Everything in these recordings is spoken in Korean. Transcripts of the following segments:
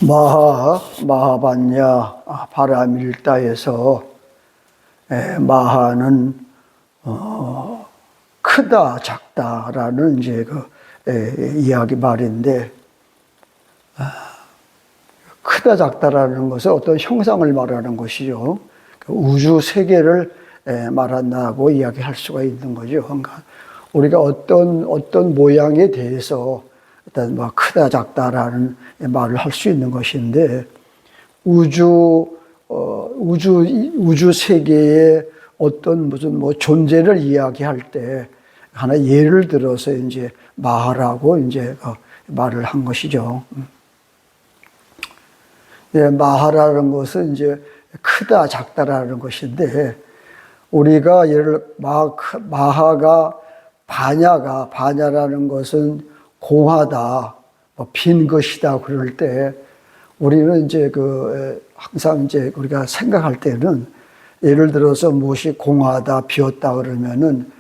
마하반야 바라밀다에서 마하는 크다 작다라는 이제 이야기 말인데, 크다 작다라는 것은 어떤 형상을 말하는 것이죠. 우주 세계를 말한다고 이야기할 수가 있는 거죠. 그러니까 우리가 어떤 모양에 대해서 일단 크다 작다라는 말을 할 수 있는 것인데, 우주 세계의 어떤 무슨 존재를 이야기할 때 하나 예를 들어서 이제 마하라고 이제 말을 한 것이죠. 마하라는 것은 이제 크다 작다라는 것인데, 우리가 마하가 반야라는 것은 공하다, 빈 것이다 그럴 때, 우리는 이제 항상 이제 우리가 생각할 때는 예를 들어서 무엇이 공하다, 비었다 그러면은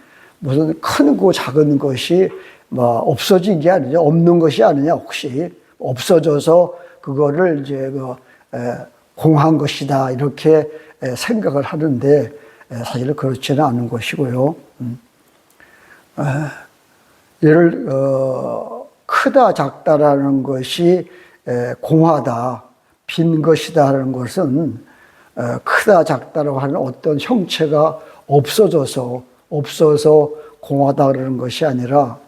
무슨 크고 작은 것이 없어진 게 아니냐, 없는 것이 아니냐, 혹시 없어져서 그거를 이제 공한 것이다 이렇게 생각을 하는데, 사실은 그렇지는 않은 것이고요. 크다 작다라는 것이 공하다, 빈 것이다라는 것은 크다 작다라고 하는 어떤 형체가 없어서 공하다라는 것이 아니라,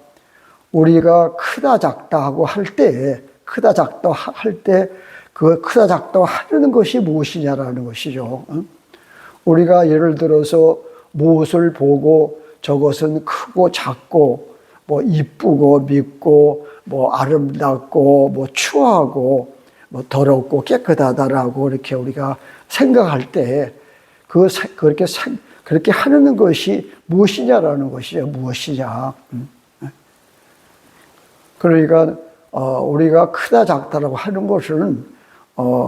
우리가 크다 작다 하고 할 때, 크다 작다 할 때 그 크다 작다 하는 것이 무엇이냐라는 것이죠. 우리가 예를 들어서 무엇을 보고 저것은 크고 작고 이쁘고 밉고 아름답고 추하고 더럽고 깨끗하다라고 이렇게 우리가 생각할 때 그렇게 하는 것이 무엇이냐라는 것이죠. 무엇이냐. 그러니까 우리가 크다 작다라고 하는 것은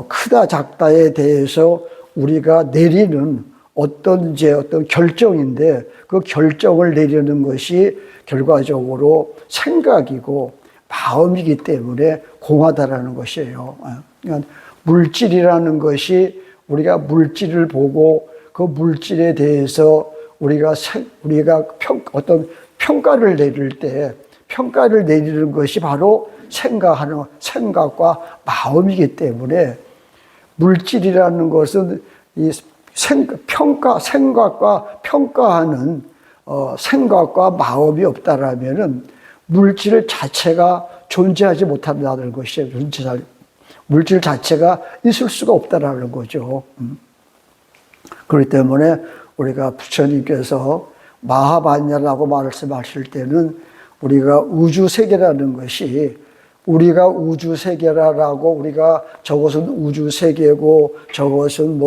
크다 작다에 대해서 우리가 내리는 어떤 결정인데, 그 결정을 내리는 것이 결과적으로 생각이고 마음이기 때문에 공하다라는 것이에요. 그러니까 물질이라는 것이, 우리가 물질을 보고 그 물질에 대해서 우리가 어떤 평가를 내릴 때, 평가를 내리는 것이 바로 생각과 마음이기 때문에, 물질이라는 것은 이 생각과 평가하는 생각과 마음이 없다라면은 물질 자체가 존재하지 못한다는 것이에요. 물질 자체가 있을 수가 없다라는 거죠. 그렇기 때문에 우리가 부처님께서 마하반야라고 말씀하실 때는, 우리가 우주 세계라는 것이, 우리가 우주 세계라고, 우리가 저것은 우주 세계고 저것은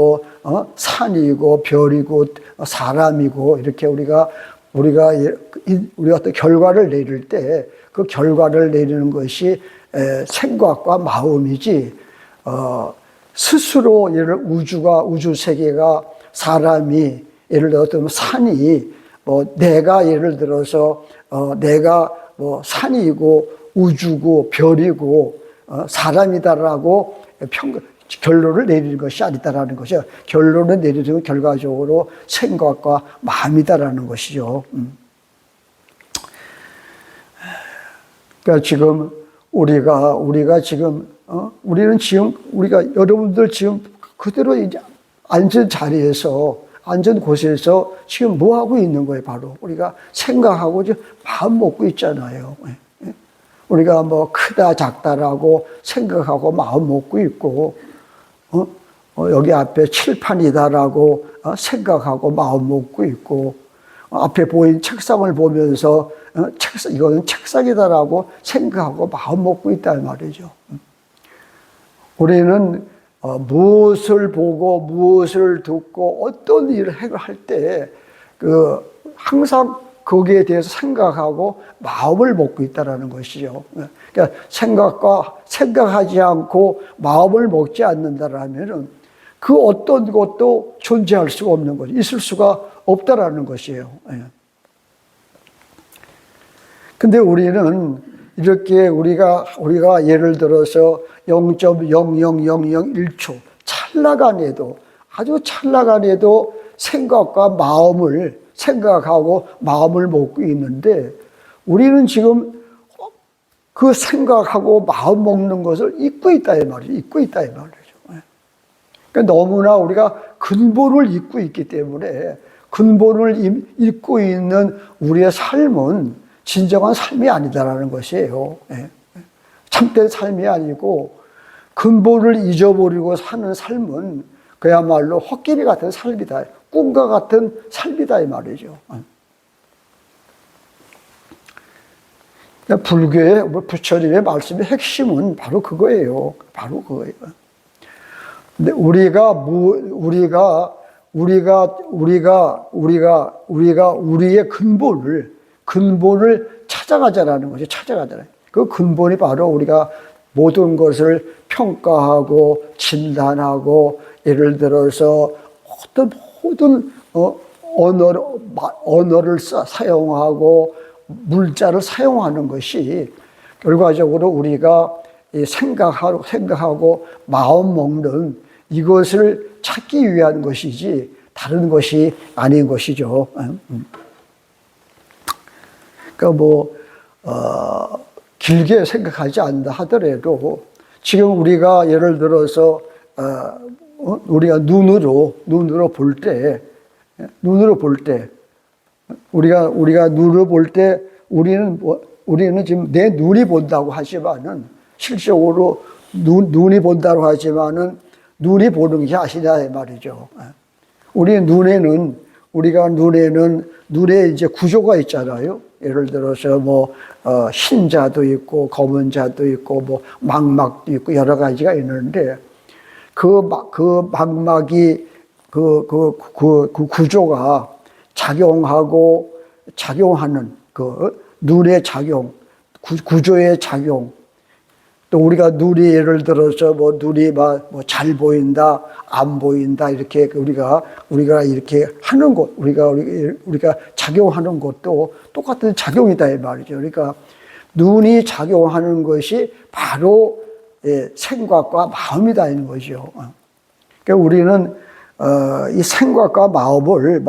산이고 별이고 사람이고 이렇게 우리가 어떤 결과를 내릴 때, 그 결과를 내리는 것이 생각과 마음이지, 스스로 우주 세계가, 사람이, 예를 들어 산이, 내가 예를 들어서 내가 산이고 우주고 별이고 사람이다라고 결론을 내리는 것이 아니다라는 것이죠. 결론을 내리는 건 결과적으로 생각과 마음이다라는 것이죠. 그러니까 지금 우리가 지금 우리가 여러분들 지금 그대로 이제 앉은 자리에서, 앉은 곳에서 지금 뭐 하고 있는 거예요? 바로 우리가 생각하고 지금 마음 먹고 있잖아요. 우리가 크다 작다라고 생각하고 마음 먹고 있고, 여기 앞에 칠판이다라고 생각하고 마음 먹고 있고, 앞에 보인 책상을 보면서 이거는 책상이다라고 생각하고 마음 먹고 있단 말이죠. 우리는 무엇을 보고 무엇을 듣고 어떤 일을 할 때 항상 거기에 대해서 생각하고 마음을 먹고 있다는 것이죠. 그러니까 생각하지 않고 마음을 먹지 않는다라면 그 어떤 것도 존재할 수가 없는 거죠. 있을 수가 없다라는 것이에요. 근데 우리는 이렇게 우리가 예를 들어서 0.00001초 찰나간에도 아주 찰나간에도 생각과 마음을 생각하고 마음을 먹고 있는데 우리는 지금 그 생각하고 마음 먹는 것을 잊고 있다 이 말이죠. 잊고 있다 이 말이죠. 그러니까 너무나 우리가 근본을 잊고 있기 때문에 근본을 잊고 있는 우리의 삶은 진정한 삶이 아니다라는 것이에요. 참된 삶이 아니고 근본을 잊어버리고 사는 삶은 그야말로 헛기비 같은 삶이다. 꿈과 같은 삶이다 이 말이죠. 불교의 부처님의 말씀의 핵심은 바로 그거예요. 바로 그거예요. 근데 우리가 우리의 근본을 찾아가자라는 거죠. 찾아가자라. 그 근본이 바로 우리가 모든 것을 평가하고 진단하고 예를 들어서 어떤 모든 언어를 사용하고 물자를 사용하는 것이 결과적으로 우리가 생각하고 마음 먹는 이것을 찾기 위한 것이지 다른 것이 아닌 것이죠. 그러니까 길게 생각하지 않는다 하더라도 지금 우리가 예를 들어서 우리가 눈으로 볼 때 우리가 눈으로 볼 때 우리는 지금 내 눈이 본다고 하지만은 실적으로 눈이 본다고 하지만은 눈이 보는 게 아니라 말이죠. 우리 눈에는 눈에 이제 구조가 있잖아요. 예를 들어서 흰자도 있고 검은 자도 있고 망막도 있고 여러 가지가 있는데 그 망막이 그 구조가 작용하는 그 눈의 작용, 구조의 작용. 또 우리가 눈이 예를 들어서 눈이 잘 보인다, 안 보인다 이렇게 우리가 이렇게 하는 것, 우리가 작용하는 것도 똑같은 작용이다 이 말이죠. 그러니까 눈이 작용하는 것이 바로 생각과 마음이다 이는 거죠. 그러니까 우리는 이 생각과 마음을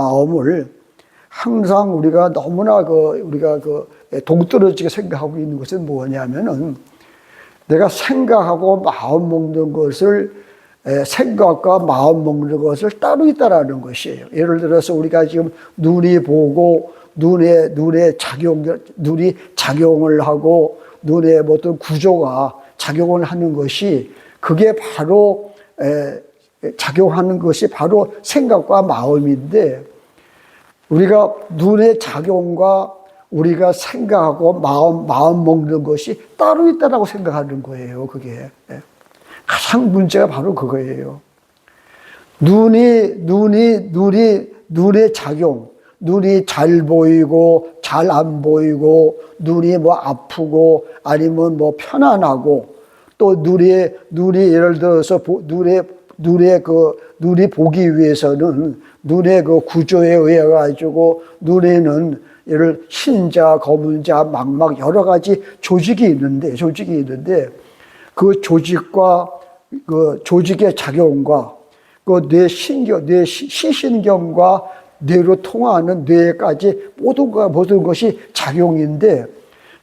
항상 우리가 너무나 우리가 동떨어지게 생각하고 있는 것은 뭐냐면은 내가 생각하고 마음 먹는 것을 생각과 마음 먹는 것을 따로 있다라는 것이에요. 예를 들어서 우리가 지금 눈이 보고 눈이 작용을 하고 눈의 어떤 구조가 작용을 하는 것이 그게 바로 작용하는 것이 바로 생각과 마음인데 우리가 눈의 작용과 우리가 생각하고 마음 먹는 것이 따로 있다라고 생각하는 거예요. 그게 가장 문제가 바로 그거예요. 눈의 작용, 눈이 잘 보이고 잘 안 보이고 눈이 아프고 아니면 편안하고 또 눈이 예를 들어서 눈이 보기 위해서는 눈의 그 구조에 의해 가지고 눈에는 예를 흰자, 검은자, 망막 여러 가지 조직이 있는데 그 조직과 그 조직의 작용과 그 뇌 시신경과 뇌로 통하는 뇌까지 모든 것이 작용인데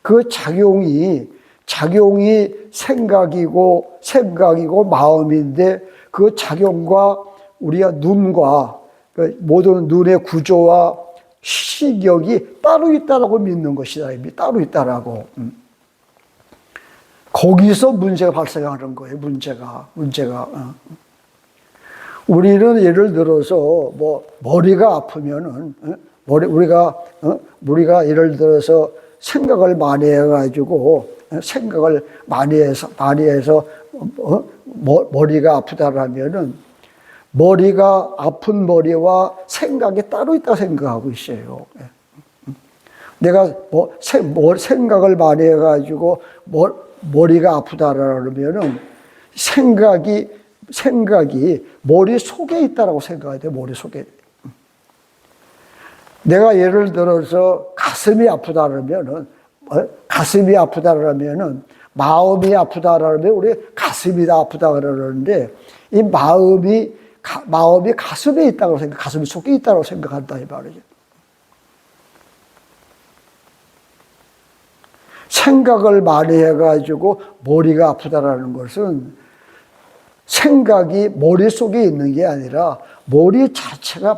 그 작용이 생각이고 마음인데 그 작용과 우리가 눈과 모든 눈의 구조와 시력이 따로 있다라고 믿는 것이다. 따로 있다라고. 거기서 문제가 발생하는 거예요. 문제가. 우리는 예를 들어서 머리가 아프면은 우리가 예를 들어서 생각을 많이 해가지고 머리가 아프다라면은 머리가 아픈 머리와 생각이 따로 있다고 생각하고 있어요. 내가 생각을 많이 해가지고 머리가 아프다라면은 생각이 머리 속에 있다라고 생각해야 돼. 머리 속에. 내가 예를 들어서 가슴이 아프다라면은 가슴이 아프다라면은 마음이 아프다라면 우리 가슴이 다 아프다 그러는데 이 마음이 가슴에 있다고 가슴 속에 있다고 생각한다 이 말이죠. 생각을 많이 해가지고 머리가 아프다라는 것은 생각이 머릿속에 있는 게 아니라 머리 자체가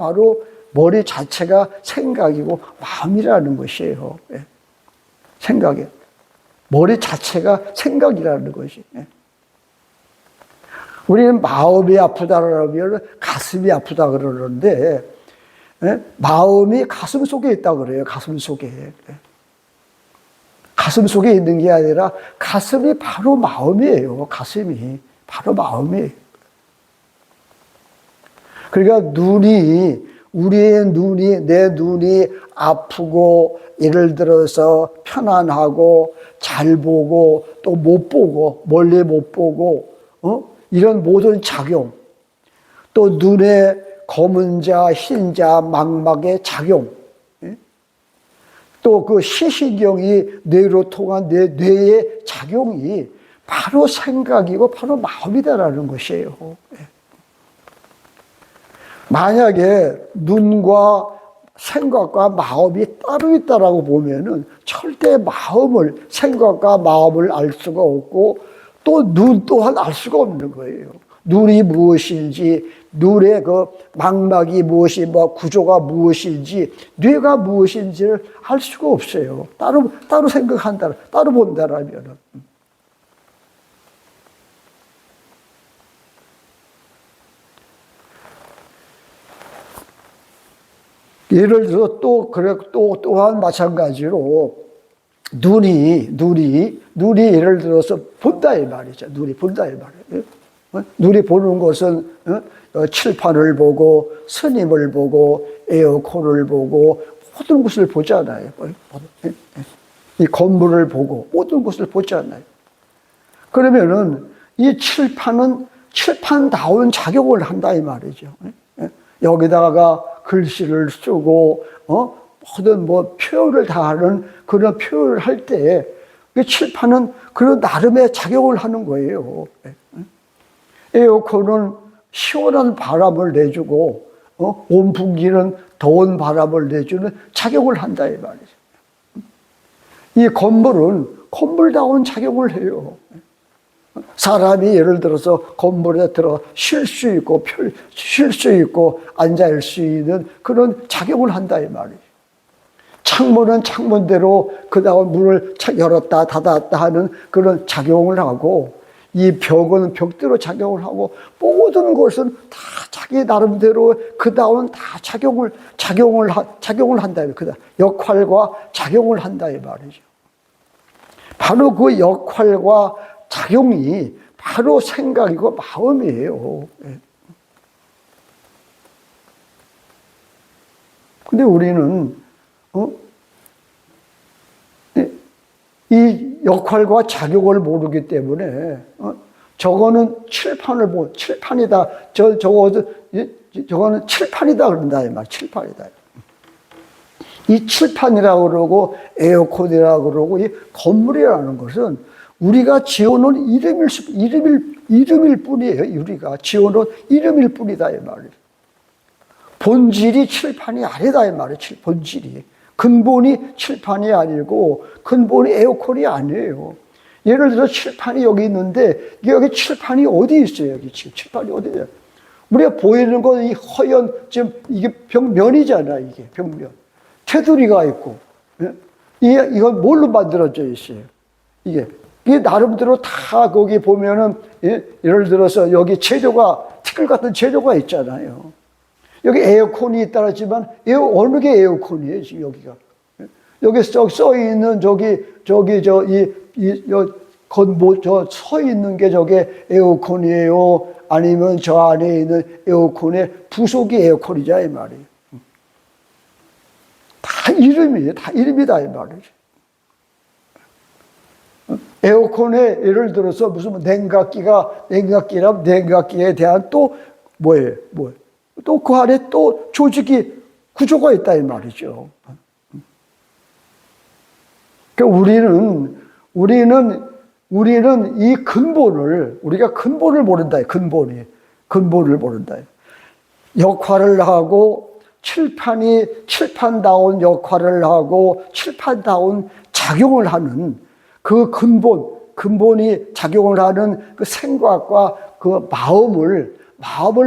생각이고 마음이라는 것이에요. 생각이. 머리 자체가 생각이라는 것이. 우리는 마음이 아프다 그러면 가슴이 아프다 그러는데 마음이 가슴 속에 있다 그래요. 가슴 속에. 가슴 속에 있는 게 아니라 가슴이 바로 마음이에요. 가슴이 바로 마음이에요. 그러니까 내 눈이 아프고 예를 들어서 편안하고 잘 보고 또 못 보고 멀리 못 보고 이런 모든 작용, 또 눈에 검은 자, 흰 자, 망막의 작용, 또 그 시신경이 뇌로 통한 뇌의 작용이 바로 생각이고 바로 마음이다라는 것이에요. 만약에 눈과 생각과 마음이 따로 있다라고 보면은 절대 생각과 마음을 알 수가 없고 또 눈 또한 알 수가 없는 거예요. 눈이 무엇인지, 눈의 그 망막이 구조가 무엇인지, 뇌가 무엇인지를 알 수가 없어요. 따로 생각한다, 따로 본다라면은. 예를 들어 또한 마찬가지로 눈이 예를 들어서 본다 이 말이죠. 눈이 본다 이 말이에요. 눈이 보는 것은 칠판을 보고 스님을 보고 에어컨을 보고 모든 것을 보잖아요. 이 건물을 보고 모든 것을 보잖아요. 그러면은 이 칠판은 칠판다운 작용을 한다 이 말이죠. 여기다가 글씨를 쓰고 모든 표현을 다 하는 그런 표현을 할 때 그 칠판은 그런 나름의 작용을 하는 거예요. 에어컨은 시원한 바람을 내주고 온풍기는 더운 바람을 내주는 작용을 한다 이 말이죠. 이 건물은 건물다운 작용을 해요. 사람이 예를 들어서 건물에 들어 쉴 수 있고 앉아 있을 수 있는 그런 작용을 한다 이 말이에요. 창문은 창문대로 그다음 문을 열었다 닫았다 하는 그런 작용을 하고 이 벽은 벽대로 작용을 하고 모든 것은 다 자기 나름대로 그다음 다 작용을 한다. 그다음 역할과 작용을 한다 이 말이죠. 바로 그 역할과 작용이 바로 생각이고 마음이에요. 근데 우리는 이 역할과 작용을 모르기 때문에 저거는 칠판이다. 저거는 칠판이다 그런다 이 말. 칠판이다. 이 칠판이라고 그러고 에어컨이라고 그러고 이 건물이라는 것은 우리가 지어놓은 이름일 뿐이에요. 우리가 지어놓은 이름일 뿐이다 이 말이에요. 본질이 칠판이 아니다 이 말이에요. 본질이. 근본이 칠판이 아니고 근본이 에어컨이 아니에요. 예를 들어 칠판이 여기 있는데 여기 칠판이 어디 있어요? 여기 지금 칠판이 어디냐? 우리가 보이는 건 이 허연 지금 이게 벽면이잖아. 이게 벽면. 테두리가 있고 이건 뭘로 만들어져 있어요? 이게 나름대로 다 거기 보면은 예를 들어서 여기 티끌 같은 재료가 있잖아요. 여기 에어컨이 있다지만 어느 게 에어컨이에요 지금 여기가? 여기 써 있는 서 있는 게 저게 에어컨이에요? 아니면 저 안에 있는 에어컨의 부속이 에어컨이자 이 말이에요. 다 이름이에요. 다 이름이다 이 말이죠. 에어컨에 예를 들어서 무슨 냉각기에 대한 또 뭐예요? 또 그 안에 또 구조가 있다 이 말이죠. 그러니까 우리는 이 근본을, 우리가 근본을 모른다. 근본을 모른다. 역할을 하고, 칠판다운 역할을 하고, 칠판다운 작용을 하는 그 근본이 작용을 하는 그 생각과 그 마음을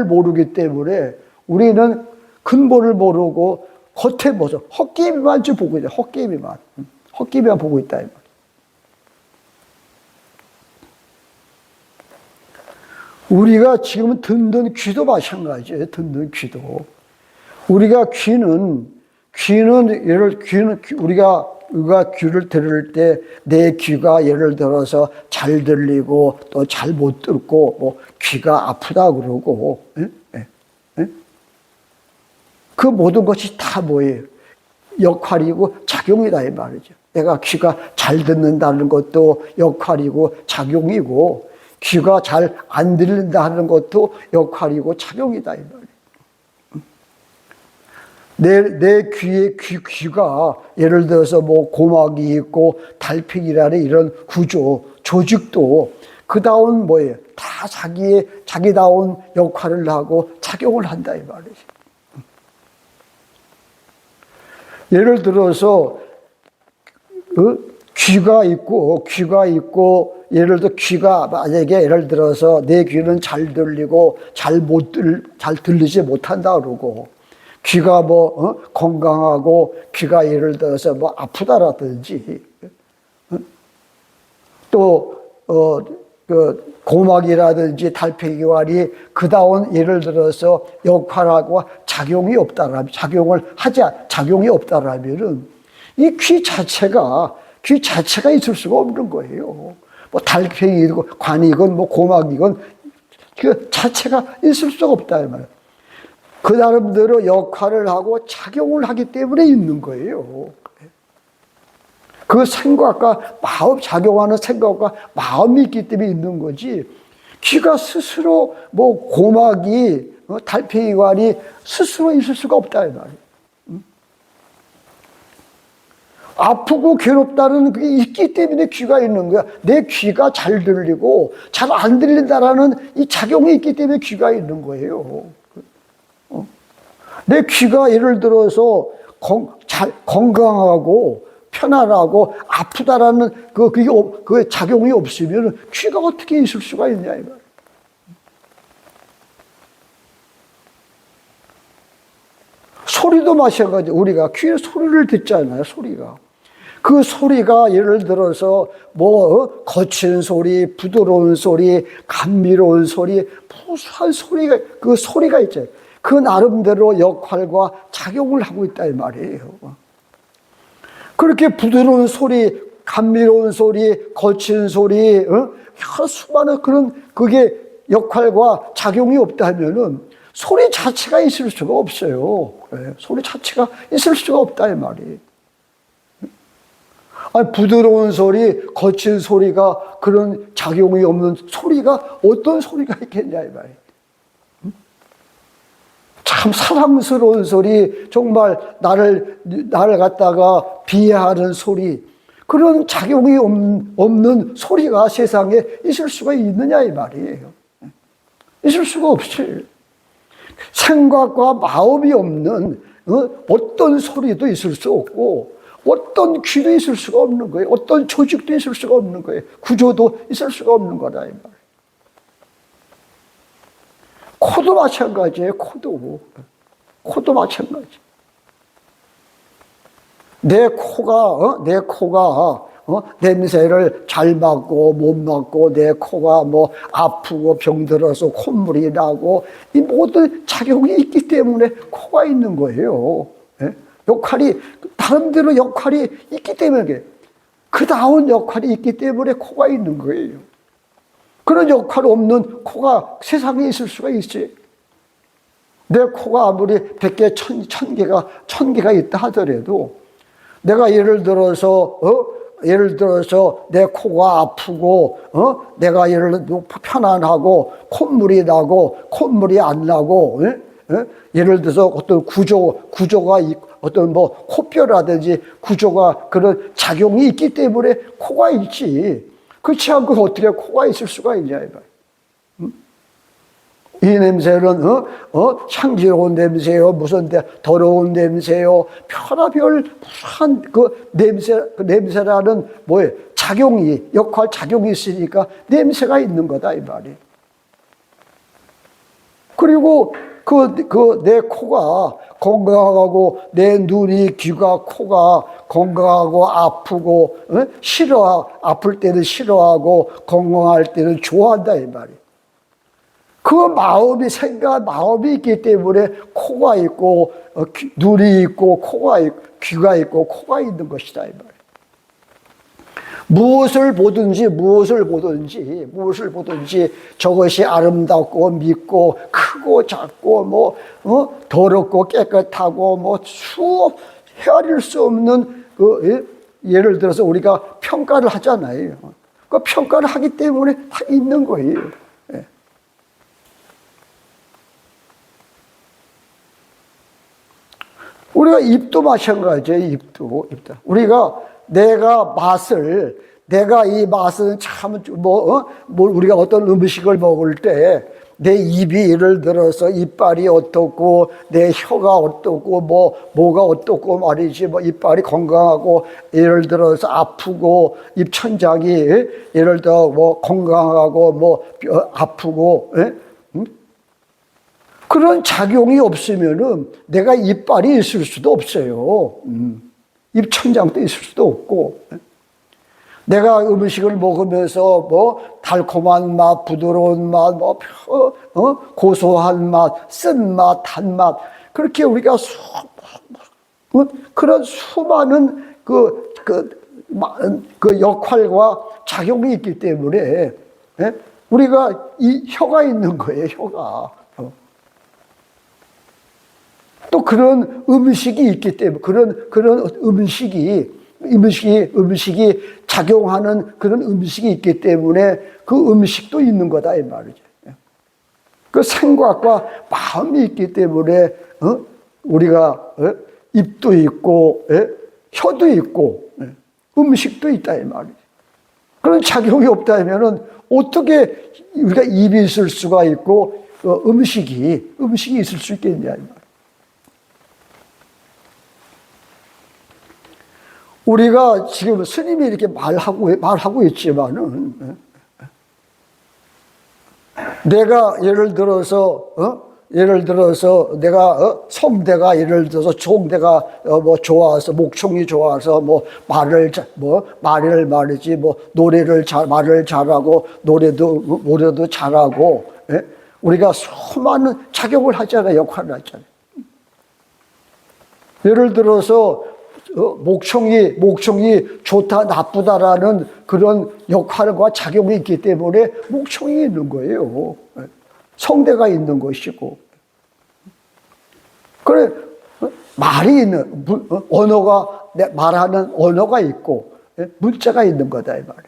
모르기 때문에 우리는 근본을 모르고 겉에 보죠. 헛개비만 보고 있다. 헛개비만 보고 있다. 우리가 지금 듣는 귀도 마찬가지예요. 듣는 귀도. 우리가 우리가 귀를 들을 때 내 귀가 예를 들어서 잘 들리고 또 잘 못 듣고 뭐 귀가 아프다 그러고 그 모든 것이 다 뭐예요? 역할이고 작용이다 이 말이죠. 내가 귀가 잘 듣는다는 것도 역할이고 작용이고 귀가 잘 안 들린다는 것도 역할이고 작용이다 이 말이에요. 내 귀가 예를 들어서 뭐 고막이 있고 달팽이라는 이런 조직도 그다운 뭐예요? 다 자기다운 역할을 하고 작용을 한다 이 말이죠. 예를 들어서 귀가 있고 예를 들어 귀가 만약에 예를 들어서 내 귀는 잘 들리고 잘 들리지 못한다 그러고 귀가 건강하고 귀가 예를 들어서 아프다라든지 또 그 고막이라든지 달팽이관이 그다운 예를 들어서 역할하고 작용이 없다라면은 이 귀 자체가 있을 수가 없는 거예요. 뭐 달팽이고 관이건 뭐 고막이건 그 자체가 있을 수가 없다 이 말이에요. 그 나름대로 역할을 하고 작용을 하기 때문에 있는 거예요. 그 생각과 작용하는 생각과 마음이 있기 때문에 있는 거지. 귀가 스스로 고막이 달팽이관이 스스로 있을 수가 없다 이 말이에요. 아프고 괴롭다는 그게 있기 때문에 귀가 있는 거야. 내 귀가 잘 들리고 잘 안 들린다라는 이 작용이 있기 때문에 귀가 있는 거예요. 내 귀가 예를 들어서 건강하고 편안하고 아프다라는 그 작용이 없으면 귀가 어떻게 있을 수가 있냐 이 말이야. 소리도 마찬가지. 우리가 귀에 소리를 듣잖아요. 그 소리가 예를 들어서 거친 소리, 부드러운 소리, 감미로운 소리, 무수한 그 소리가 있잖아요. 그 나름대로 역할과 작용을 하고 있다 이 말이에요. 그렇게 부드러운 소리, 감미로운 소리, 거친 소리, 여러 수많은 그게 역할과 작용이 없다면은 소리 자체가 있을 수가 없어요. 소리 자체가 있을 수가 없다 이 말이에요. 부드러운 소리, 거친 소리가 그런 작용이 없는 소리가 어떤 소리가 있겠냐 이 말이에요. 참 사랑스러운 소리, 정말 나를 갖다가 비하하는 소리, 그런 작용이 없는 소리가 세상에 있을 수가 있느냐 이 말이에요. 있을 수가 없지. 생각과 마음이 없는 어떤 소리도 있을 수 없고 어떤 귀도 있을 수가 없는 거예요. 어떤 조직도 있을 수가 없는 거예요. 구조도 있을 수가 없는 거다 이 말이에요. 코도 마찬가지예요. 코도 마찬가지. 내 코가 냄새를 잘 맡고 못 맡고 내 코가 아프고 병들어서 콧물이 나고 이 모든 작용이 있기 때문에 코가 있는 거예요. 나름대로 역할이 있기 때문에 그다운 역할이 있기 때문에 코가 있는 거예요. 그런 역할 없는 코가 세상에 있을 수가 있지. 내 코가 아무리 100개, 1000개가 있다 하더라도 내가 예를 들어서 내 코가 아프고 내가 예를 들어 편안하고 콧물이 나고 콧물이 안 나고 예를 들어서 어떤 구조가 어떤 뭐 코뼈라든지 구조가 그런 작용이 있기 때문에 코가 있지. 그렇지 않고 어떻게 코가 있을 수가 있냐 이 말. 이 냄새는 향기로운 냄새요, 무슨 더러운 냄새요, 별의별 무한 그 냄새라는 뭐예요? 역할 작용이 있으니까 냄새가 있는 거다 이 말이. 그리고 내 코가 건강하고 내 눈이 귀가 코가 건강하고 아프고 아플 때는 싫어하고 건강할 때는 좋아한다 이 말이. 그 마음이 있기 때문에 코가 있고 눈이 있고 귀가 있고 코가 있는 것이다 이 말이에요. 무엇을 보든지 저것이 아름답고 밉고 크고 작고 더럽고 깨끗하고 헤아릴 수 없는 예를 들어서 우리가 평가를 하잖아요. 그 평가를 하기 때문에 다 있는 거예요. 우리가 입도 마찬가지예요. 입도. 내가 이 맛은 참 우리가 어떤 음식을 먹을 때 내 입이 예를 들어서 이빨이 어떻고 내 혀가 어떻고 뭐가 어떻고 말이지 이빨이 건강하고 예를 들어서 아프고 입천장이 예를 들어 건강하고 아프고 그런 작용이 없으면은 내가 이빨이 있을 수도 없어요. 입천장도 있을 수도 없고. 내가 음식을 먹으면서 달콤한 맛, 부드러운 맛, 고소한 맛, 쓴맛, 단맛, 그렇게 우리가 그런 수많은 그 역할과 작용이 있기 때문에 우리가 이 혀가 있는 거예요, 혀가. 또 그런 음식이 있기 때문에 그런 음식이 작용하는 그런 음식이 있기 때문에 그 음식도 있는 거다 이 말이죠. 그 생각과 마음이 있기 때문에 우리가 입도 있고 혀도 있고 음식도 있다 이 말이죠. 그런 작용이 없다면은 어떻게 우리가 입이 있을 수가 있고 음식이 있을 수 있겠냐 이 말이죠. 우리가 지금 스님이 이렇게 말하고 있지만은, 내가 예를 들어서 내가 성대가 예를 들어서 종대가 좋아서 목청이 좋아서 말을 말이지 말을 잘하고 노래도 잘하고 우리가 수많은 작용을 하잖아요. 역할을 하잖아요. 예를 들어서 목청이 좋다 나쁘다라는 그런 역할과 작용이 있기 때문에 목청이 있는 거예요. 성대가 있는 것이고. 그래 말이 있는 언어가 말하는 언어가 있고 문자가 있는 거다 이 말이지.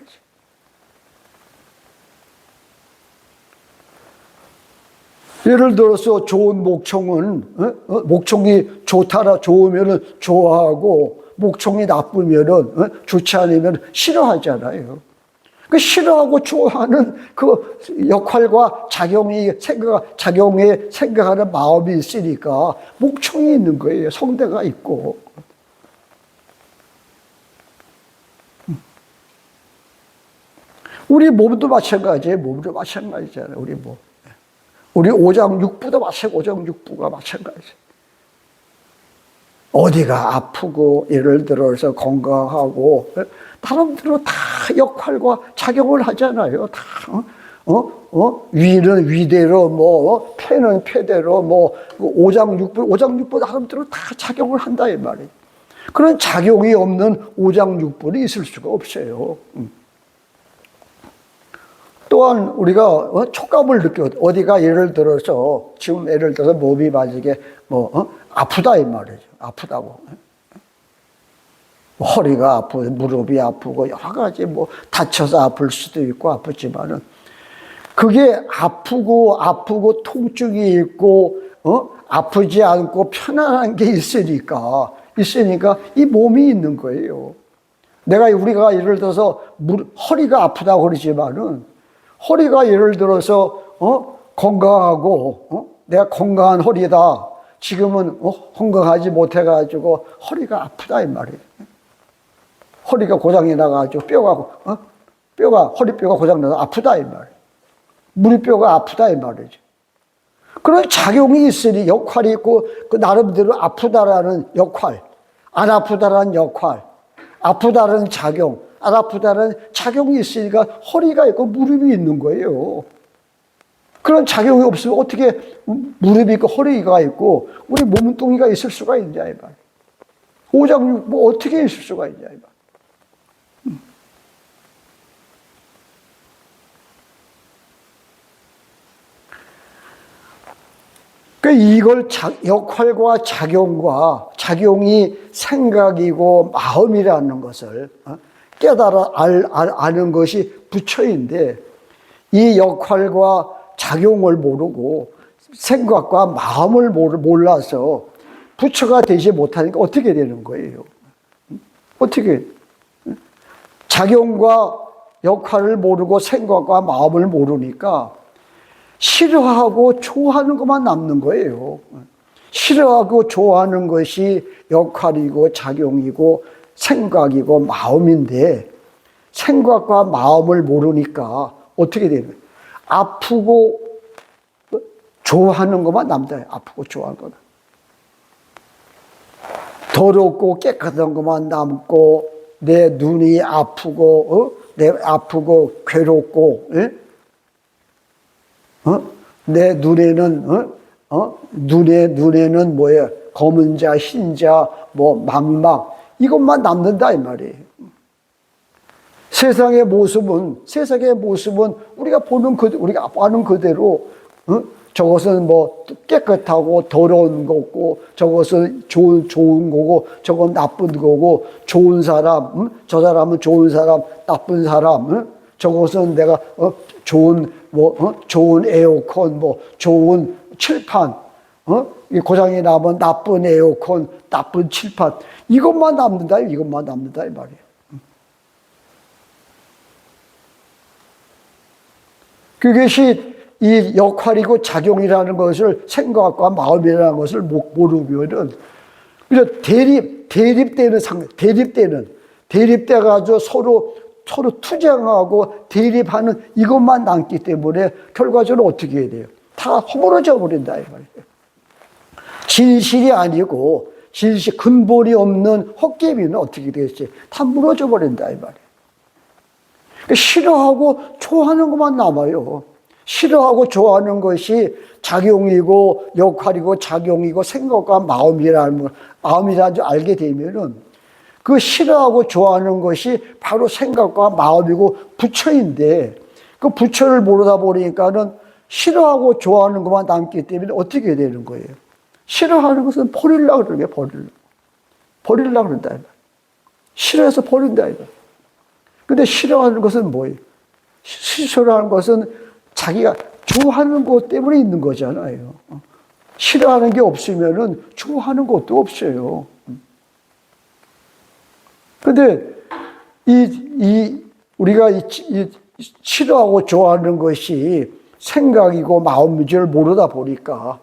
예를 들어서 좋은 목청은 목청이 좋으면은 좋아하고 목청이 나쁘면은 좋지 않으면 싫어하잖아요. 그 싫어하고 좋아하는 그 역할과 작용에 생각하는 마음이 있으니까 목청이 있는 거예요. 성대가 있고. 우리 몸도 마찬가지예요. 몸도 마찬가지잖아요. 우리 몸. 우리 오장육부도 오장육부가 마찬가지예요. 어디가 아프고 예를 들어서 건강하고 나름대로 다 역할과 작용을 하잖아요. 다 위는 위대로 폐는 폐대로 오장육부 나름대로 다 작용을 한다 이 말이에요. 그런 작용이 없는 오장육부는 있을 수가 없어요. 또한 우리가 촉감을 어디가 예를 들어서 지금 예를 들어서 몸이 만약에 아프다 이 말이죠. 아프다고. 허리가 아프고 무릎이 아프고 여러 가지 다쳐서 아플 수도 있고 아프지만은 그게 아프고 통증이 있고 아프지 않고 편안한 게 있으니까 이 몸이 있는 거예요. 우리가 예를 들어서 허리가 아프다고 그러지만은 허리가 예를 들어서 건강하고 내가 건강한 허리다. 지금은 건강하지 못해가지고 허리가 아프다 이 말이에요. 허리가 고장이 나가지고 허리뼈가 고장나서 아프다 이 말이에요. 무리뼈가 아프다 이 말이죠. 그런 작용이 있으니 역할이 있고 그 나름대로 아프다라는 역할, 안 아프다라는 역할, 아프다라는 작용, 안 아프다라는 작용이 있으니까 허리가 있고 무릎이 있는 거예요. 그런 작용이 없으면 어떻게 무릎이 있고 허리가 있고 우리 몸뚱이가 있을 수가 있냐 이 말. 오장 뭐 어떻게 있을 수가 있냐 이 말. 이걸 역할과 작용이 생각이고 마음이라는 것을 깨달아 아는 것이 부처인데 이 역할과 작용을 모르고 생각과 마음을 몰라서 부처가 되지 못하니까 어떻게 되는 거예요? 어떻게? 작용과 역할을 모르고 생각과 마음을 모르니까 싫어하고 좋아하는 것만 남는 거예요. 싫어하고 좋아하는 것이 역할이고 작용이고 생각이고 마음인데 생각과 마음을 모르니까 어떻게 되는 거예요? 아프고 좋아하는 것만 남다. 아프고 좋아하는 것만. 더럽고 깨끗한 것만 남고 내 눈이 아프고 내 아프고 괴롭고 내 눈에는 눈에는 뭐예요? 검은 자, 흰 자, 뭐 망막 이것만 남는다 이 말이에요. 세상의 모습은 우리가 우리가 아는 그대로 저것은 뭐 깨끗하고 더러운 거고 저것은 좋은 거고 저건 나쁜 거고 좋은 사람, 저 사람은 좋은 사람, 나쁜 사람, 저것은 내가 좋은 에어컨, 좋은 칠판, 고장이 나면 나쁜 에어컨, 나쁜 칠판, 이것만 남는다 이 말이에요. 그것이 이 역할이고 작용이라는 것을 생각과 마음이라는 것을 모르면은, 대립돼가지고 서로 투쟁하고 대립하는 이것만 남기 때문에 결과적으로 어떻게 해야 돼요? 다 허물어져 버린다 이 말이에요. 진실이 아니고 근본이 없는 헛개비는 어떻게 되겠지? 다 무너져 버린다 이 말이에요. 싫어하고 좋아하는 것만 남아요. 싫어하고 좋아하는 것이 작용이고 역할이고 작용이고 생각과 마음이라는 줄 알게 되면은 그 싫어하고 좋아하는 것이 바로 생각과 마음이고 부처인데 그 부처를 모르다 보니까는 싫어하고 좋아하는 것만 남기 때문에 어떻게 되는 거예요? 싫어하는 것은 버리려고 그러는 거예요. 버리려고 그런다. 싫어해서 버린다. 근데 싫어하는 것은 뭐예요? 싫어하는 것은 자기가 좋아하는 것 때문에 있는 거잖아요. 싫어하는 게 없으면은 좋아하는 것도 없어요. 근데 우리가 싫어하고 좋아하는 것이 생각이고 마음인 줄 모르다 보니까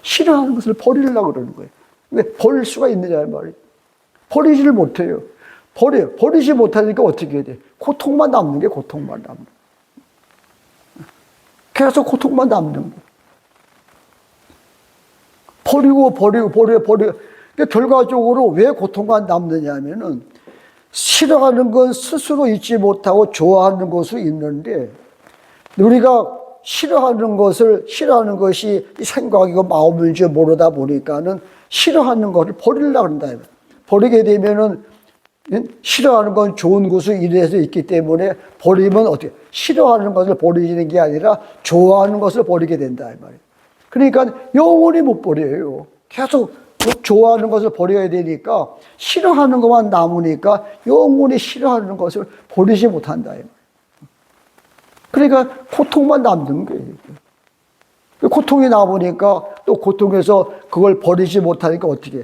싫어하는 것을 버리려고 그러는 거예요. 근데 버릴 수가 있느냐 말이에요. 버리지를 못해요. 버리지 못하니까 어떻게 해야 돼? 고통만 남는 게 고통만 남는 거예요. 계속 고통만 남는 거예요. 버리고. 결과적으로 왜 고통만 남느냐 하면은 싫어하는 건 스스로 잊지 못하고 좋아하는 것이 있는데 우리가 싫어하는 것이 생각이고 마음인 줄 모르다 보니까는 싫어하는 것을 버리려고 한다. 버리게 되면은 싫어하는 건 좋은 것을 이래서 있기 때문에 버리면 어떻게? 싫어하는 것을 버리는 게 아니라 좋아하는 것을 버리게 된다. 이 말이에요. 그러니까 영원히 못 버려요. 계속 좋아하는 것을 버려야 되니까 싫어하는 것만 남으니까 영원히 싫어하는 것을 버리지 못한다. 그러니까 고통만 남는 거예요. 고통이 나보니까 또 고통에서 그걸 버리지 못하니까 어떻게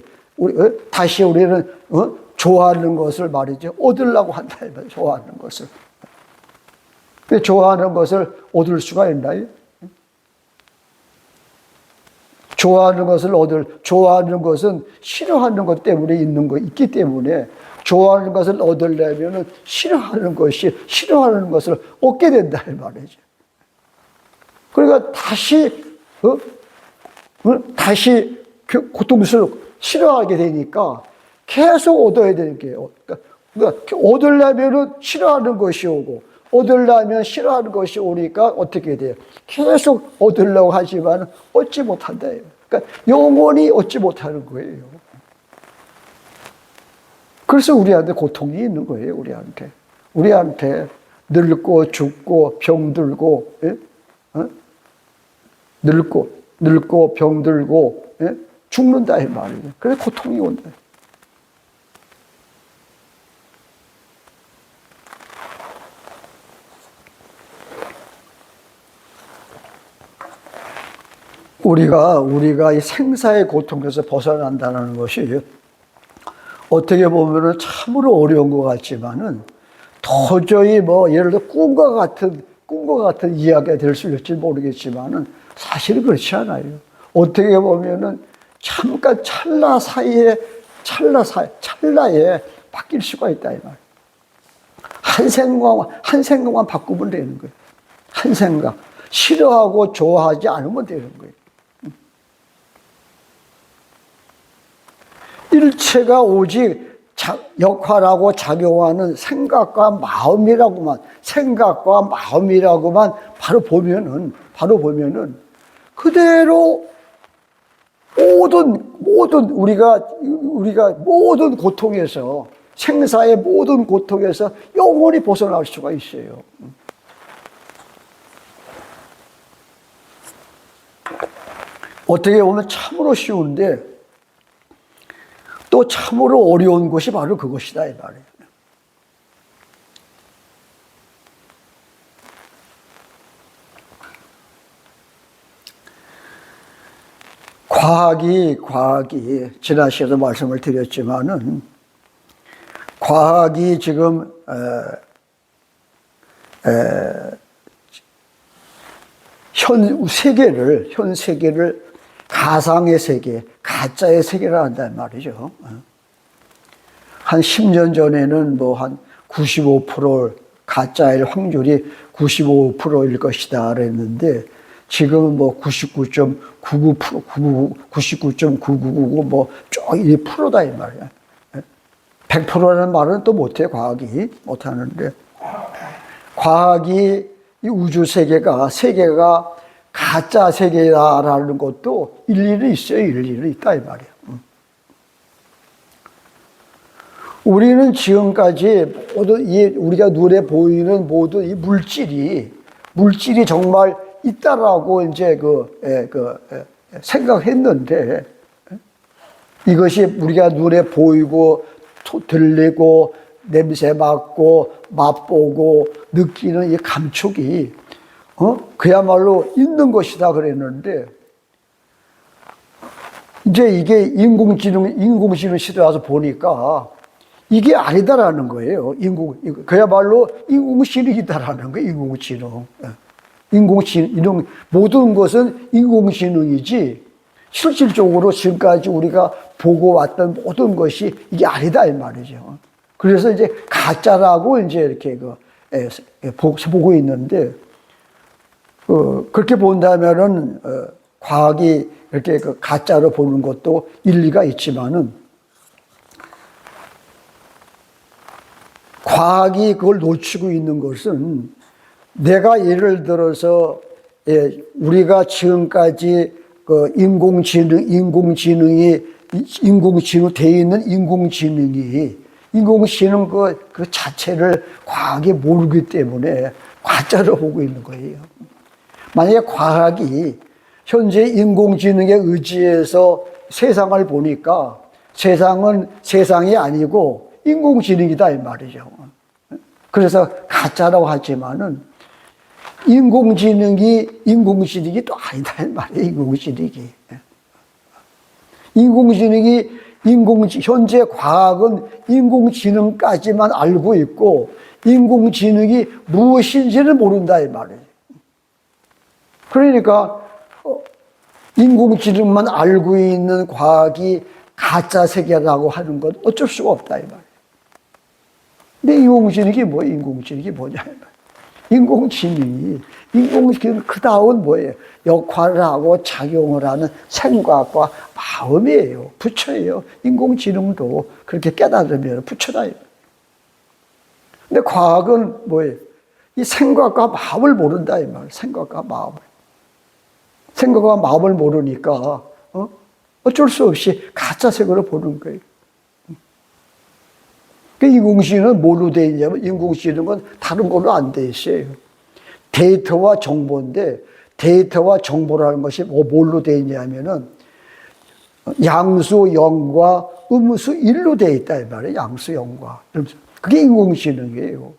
다시 우리는 좋아하는 것을 말이죠 얻으려고 한다. 좋아하는 것을. 좋아하는 것을 얻을 수가 있나요? 좋아하는 것은 싫어하는 것 때문에 있기 때문에 좋아하는 것을 얻으려면 싫어하는 것을 얻게 된다 이 말이죠. 그러니까 다시 고통스럽고 싫어하게 되니까 계속 얻어야 되는 게요. 그러니까 얻으려면 싫어하는 것이 오고 얻으려면 싫어하는 것이 오니까 어떻게 돼요? 계속 얻으려고 하지만 얻지 못한다. 그러니까 영원히 얻지 못하는 거예요. 그래서 우리한테 고통이 있는 거예요. 우리한테 늙고 죽고 병들고 늙고 병들고 죽는다 이 말이에요. 그래서 고통이 온다. 우리가 이 생사의 고통에서 벗어난다는 것이 어떻게 보면은 참으로 어려운 것 같지만은 도저히 예를 들어 꿈과 같은 이야기가 될 수 있을지 모르겠지만은 사실은 그렇지 않아요. 어떻게 보면은 잠깐 찰나에 바뀔 수가 있다 이 말. 한 생각만 바꾸면 되는 거예요. 한 생각. 싫어하고 좋아하지 않으면 되는 거예요. 일체가 오직 역할하고 작용하는 생각과 마음이라고만 바로 보면은 그대로 모든 우리가 모든 고통에서 생사의 모든 고통에서 영원히 벗어날 수가 있어요. 어떻게 보면 참으로 쉬운데 또 참으로 어려운 것이 바로 그것이다 이 말이에요. 과학이 지난 시간에도 말씀을 드렸지만은 과학이 지금 현 세계를 가상의 세계, 가짜의 세계라 한단 말이죠. 한 10년 전에는 한 95% 가짜일 확률이 95%일 것이다 그랬는데 지금은 99.99% 99.999 쭉 1%다 이 말이야. 100%라는 말은 또 못해, 과학이 못하는데, 과학이 이 우주 세계가 가짜 세계다라는 것도 일리는 있어요. 일리는 있다 이 말이야. 우리는 지금까지 모든 우리가 눈에 보이는 모든 이 물질이 정말 있다라고 이제 생각했는데, 이것이 우리가 눈에 보이고 들리고 냄새 맡고 맛보고 느끼는 이 감촉이 그야말로 있는 것이다 그랬는데, 이제 이게 인공지능 시대에 와서 보니까 이게 아니다라는 거예요. 그야말로 인공지능이다라는 거예요. 인공지능. 모든 것은 인공지능이지 실질적으로 지금까지 우리가 보고 왔던 모든 것이 이게 아니다 이 말이죠. 그래서 이제 가짜라고 이제 이렇게 보고 있는데, 그렇게 본다면은 과학이 이렇게 가짜로 보는 것도 일리가 있지만은, 과학이 그걸 놓치고 있는 것은, 내가 예를 들어서 우리가 지금까지 인공지능 돼 있는 인공지능 그 자체를 과학이 모르기 때문에 가짜로 보고 있는 거예요. 만약에 과학이 현재 인공지능에 의지해서 세상을 보니까 세상은 세상이 아니고 인공지능이다 이 말이죠. 그래서 가짜라고 하지만은 인공지능이 또 아니다, 이 말이에요, 인공지능이. 현재 과학은 인공지능까지만 알고 있고, 인공지능이 무엇인지는 모른다, 이 말이에요. 그러니까, 인공지능만 알고 있는 과학이 가짜 세계라고 하는 건 어쩔 수가 없다, 이 말이에요. 근데 인공지능이 뭐냐, 이 말이에요. 인공지능 그 다음 뭐예요? 역할을 하고 작용을 하는 생각과 마음이에요. 부처예요. 인공지능도 그렇게 깨달으면 부처다. 근데 과학은 뭐예요? 이 생각과 마음을 모른다, 이 말. 생각과 마음을 모르니까, 어쩔 수 없이 가짜 세계를 보는 거예요. 인공지능은 뭘로 되어 있냐면, 인공지능은 다른 걸로 안 되어 있어요. 데이터와 정보인데, 데이터와 정보라는 것이 뭘로 되어 있냐면은, 양수 0과 음수 1로 되어 있다, 이 말이에요. 양수 0과. 그게 인공지능이에요.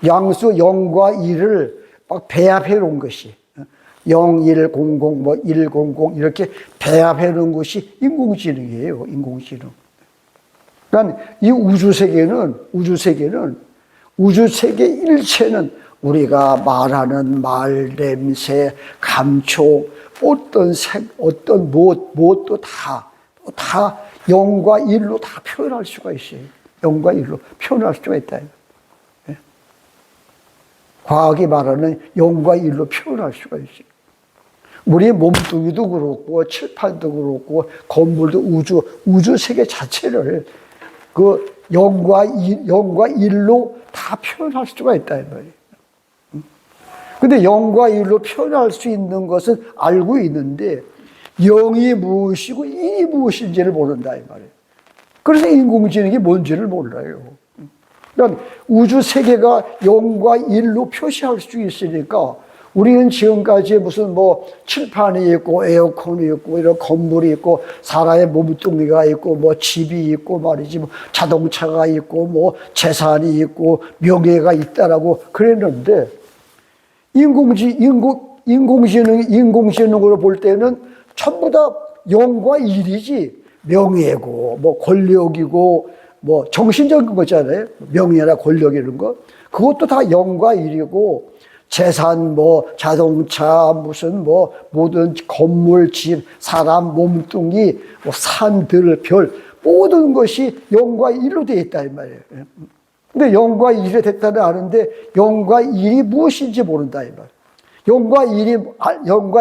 양수 0과 1을 막 배합해 놓은 것이, 0, 1, 0, 0, 1, 0, 0, 이렇게 배합해 놓은 것이 인공지능이에요. 인공지능. 그러니까 이 우주세계 일체는 우리가 말하는 말, 냄새, 감촉, 무엇도 다 0과 1로 다 표현할 수가 있어요. 0과 1로 표현할 수가 있다. 과학이 말하는 0과 1로 표현할 수가 있어요. 우리의 몸뚱이도 그렇고, 칠판도 그렇고, 건물도 우주 세계 자체를 그 0과 1로 다 표현할 수가 있다, 이 말이에요. 근데 0과 1로 표현할 수 있는 것은 알고 있는데, 0이 무엇이고 1이 무엇인지를 모른다, 이 말이에요. 그래서 인공지능이 뭔지를 몰라요. 그러니까 우주 세계가 0과 1로 표시할 수 있으니까, 우리는 지금까지 무슨 칠판이 있고, 에어컨이 있고, 이런 건물이 있고, 사람의 몸뚱이가 있고, 집이 있고 말이지, 자동차가 있고, 재산이 있고, 명예가 있다라고 그랬는데, 인공지능으로 볼 때는 전부 다 0과 1이지, 명예고, 권력이고, 정신적인 거잖아요. 명예나 권력 이런 거. 그것도 다 0과 1이고, 재산, 자동차, 모든 건물, 집, 사람, 몸뚱이, 산들, 별, 모든 것이 0과 1로 되어 있다, 이 말이에요. 근데 0과 1이 됐다는 아는데, 0과 1이 무엇인지 모른다, 이 말이에요. 0과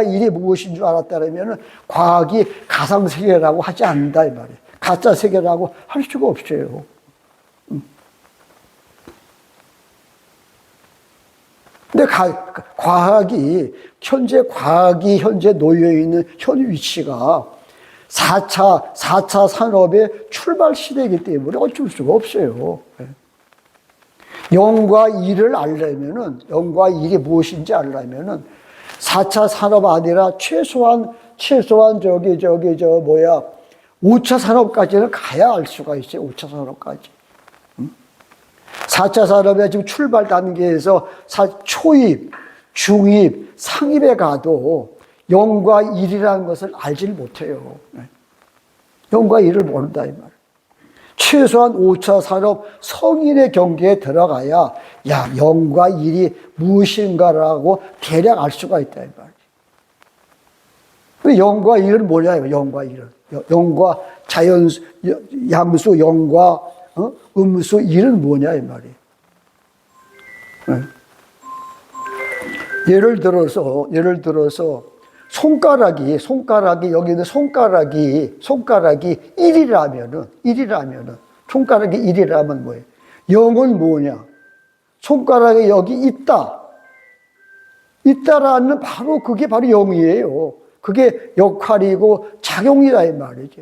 1이 무엇인 줄 알았다면, 과학이 가상세계라고 하지 않는다, 이 말이에요. 가짜 세계라고 할 수가 없어요. 근데 과학이 현재 놓여있는 현 위치가 4차 산업의 출발 시대이기 때문에 어쩔 수가 없어요. 0과 1이 무엇인지 알려면은 4차 산업 아니라 최소한 5차 산업까지는 가야 알 수가 있어요. 5차 산업까지. 4차 산업의 지금 출발 단계에서 초입, 중입, 상입에 가도 0과 1이라는 것을 알지를 못해요. 0과 1을 모른다, 이 말. 최소한 5차 산업 성인의 경계에 들어가야 0과 1이 무엇인가라고 대략 알 수가 있다, 이 말. 0과 1은 뭐냐, 0과 1은. 0과 양수 0과 음수 1은 뭐냐, 이 말이에요. 예를 들어서 손가락이 여기 있는 손가락이 1이라면은 손가락이 1이라면 뭐예요? 0은 뭐냐? 손가락이 여기 있다라는 그게 바로 0이에요. 그게 역할이고 작용이다, 이 말이죠.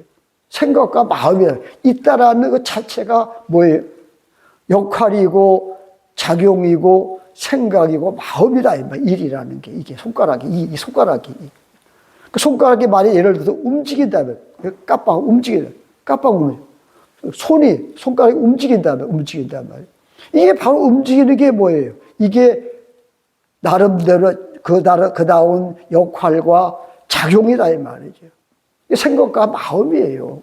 생각과 마음이다. 있다라는 그 자체가 뭐예요? 역할이고 작용이고 생각이고 마음이다, 이 말. 일이라는 게 이게 이 손가락이. 그 손가락이 만약 예를 들어서 움직인다면, 깜빡 움직여. 손가락이 움직인다면. 이게 바로 움직이는 게 뭐예요? 이게 나름대로 그다운 역할과 작용이다 이 말이죠. 생각과 마음이에요.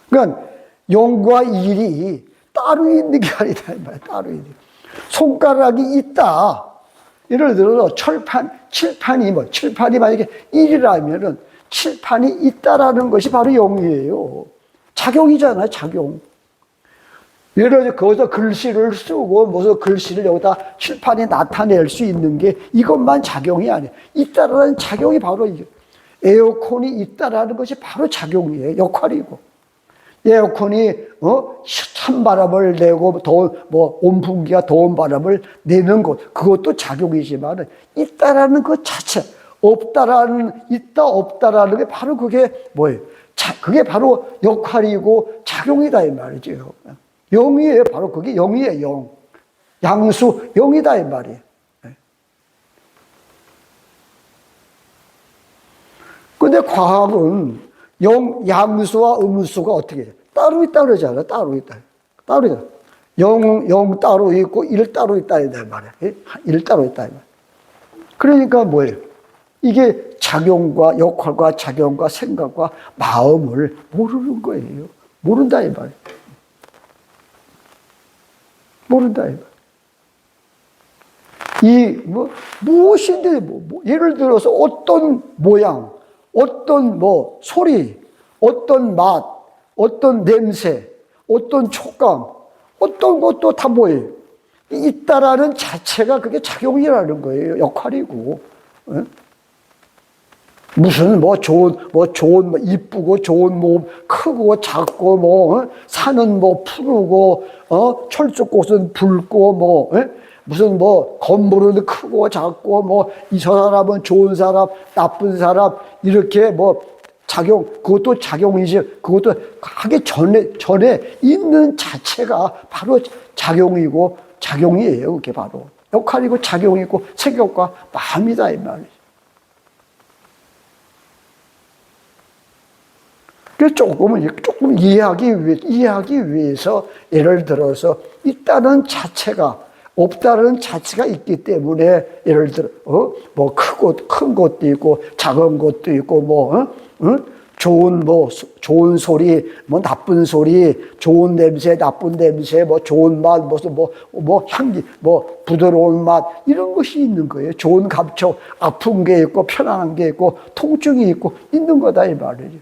그러니까 영과 일이 따로 있는 게 아니다 이 말이에요. 따로 있는. 손가락이 있다. 예를 들어서 칠판이 만약에 1이라면은 칠판이 있다라는 것이 바로 영이에요. 작용이잖아요, 작용. 예를 들어 거기서 글씨를 쓰고 무슨 글씨를 여기다 칠판에 나타낼 수 있는 게 이것만 작용이 아니에요. 있다라는 작용이 바로 이게 에어컨이 있다라는 것이 바로 작용이에요. 역할이고. 에어컨이 찬바람을 내고 온풍기가 더운 바람을 내는 것 그것도 작용이지만 있다라는 것 자체 있다 없다라는 게 바로 그게 뭐예요? 그게 바로 역할이고 작용이다 이 말이죠. 영이에요. 바로 그게 영이에요. 영. 양수 영이다 이 말이에요. 근데 과학은 양수와 음수가 어떻게 해요? 따로 있다 그러잖아요. 따로 있다. 따로 있다. 영 따로 있고 일 따로 있다 이 말이에요. 일 따로 있다 이 말이에요. 그러니까 뭐예요? 이게 작용과 역할과 작용과 생각과 마음을 모르는 거예요. 모른다 이 말이에요. 모른다 이 말이에요. 무엇인데 예를 들어서 어떤 모양, 어떤 소리, 어떤 맛, 어떤 냄새, 어떤 촉감, 어떤 것도 다 뭐예요? 있다라는 자체가 그게 작용이라는 거예요. 역할이고. 무슨 좋은 이쁘고 좋은 크고 작고 산은 푸르고 철쭉꽃은 붉고 무슨 건물은 크고 작고 저 사람은 좋은 사람 나쁜 사람 이렇게 작용 그것도 작용이지 그것도 하기 전에 있는 자체가 바로 작용이고 작용이에요. 그게 바로 역할이고 작용이고 생각과 마음이다 이 말이죠. 그래서 조금 이해하기 위해서 예를 들어서 있다는 자체가 없다는 자체가 있기 때문에 예를 들어 큰 것도 있고 작은 것도 있고 좋은 소리 나쁜 소리 좋은 냄새 나쁜 냄새 좋은 맛 무슨 향기 부드러운 맛 이런 것이 있는 거예요. 좋은 감촉 아픈 게 있고 편안한 게 있고 통증이 있고 있는 거다 이 말이죠.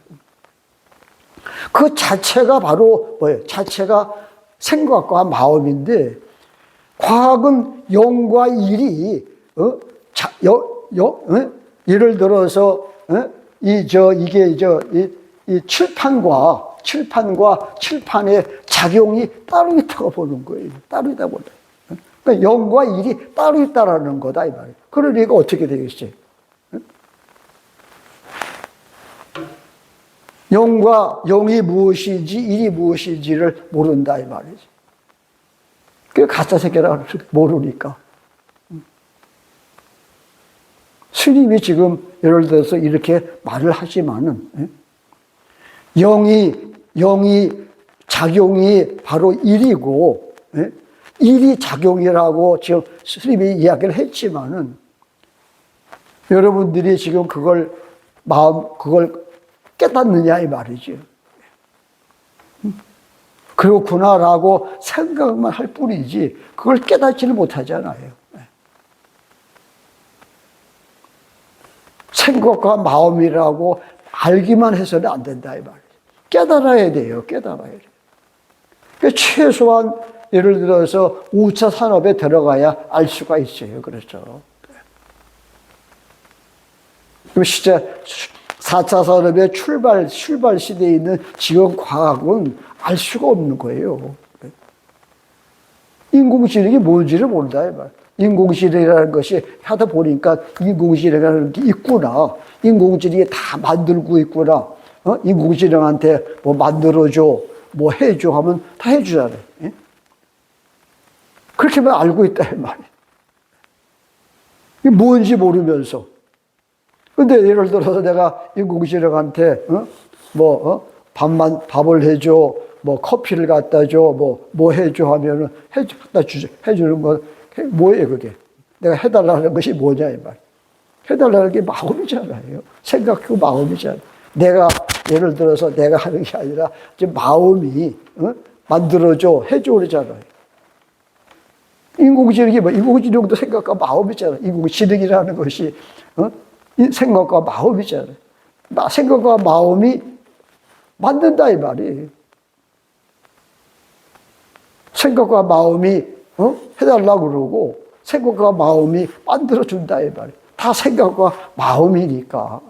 그 자체가 바로 뭐예요? 자체가 생각과 마음인데 과학은 영과 일이 예를 들어서 이 칠판과 칠판의 작용이 따로 있다고 보는 거예요. 따로 있다 보다. 그러니까 영과 일이 따로 있다라는 거다 이 말이에요. 그러니까 어떻게 되겠어요? 영이 무엇인지 일이 무엇인지를 모른다 이 말이지. 그게 가짜 세계라고 모르니까. 스님이 지금 예를 들어서 이렇게 말을 하지만은 영이 작용이 바로 일이고 일이 작용이라고 지금 스님이 이야기를 했지만은 여러분들이 지금 그걸 깨닫느냐 이 말이죠. 그렇구나라고 생각만 할 뿐이지 그걸 깨닫지를 못하잖아요. 생각과 마음이라고 알기만 해서는 안 된다 이 말이죠. 깨달아야 돼요. 깨달아야 돼요. 그러니까 최소한 예를 들어서 5차 산업에 들어가야 알 수가 있어요. 그렇죠. 그럼 진짜 4차 산업의 출발 시대에 있는 지금 과학은 알 수가 없는 거예요. 인공지능이 뭔지를 모른다. 인공지능이라는 것이 하다 보니까 인공지능이라는 게 있구나. 인공지능이 다 만들고 있구나. 인공지능한테 만들어줘, 해줘 하면 다 해주잖아요. 그렇게만 알고 있다. 말이에요. 이게 뭔지 모르면서. 근데 예를 들어서 내가 인공지능한테 밥을 해줘, 커피를 갖다 줘, 뭐 해줘 하면은 해주는 거 뭐예요, 그게? 내가 해달라는 것이 뭐냐, 이 말. 해달라는 게 마음이잖아요. 생각 그 마음이잖아요. 내가, 예를 들어서 내가 하는 게 아니라, 이제 마음이, 만들어줘, 해줘, 그러잖아요. 인공지능이 뭐, 인공지능도 생각과 마음이잖아요. 인공지능이라는 것이, 생각과 마음이잖아요. 생각과 마음이 만든다, 이 말이에요. 생각과 마음이, 해달라고 그러고, 생각과 마음이 만들어준다, 이 말이에요. 다 생각과 마음이니까.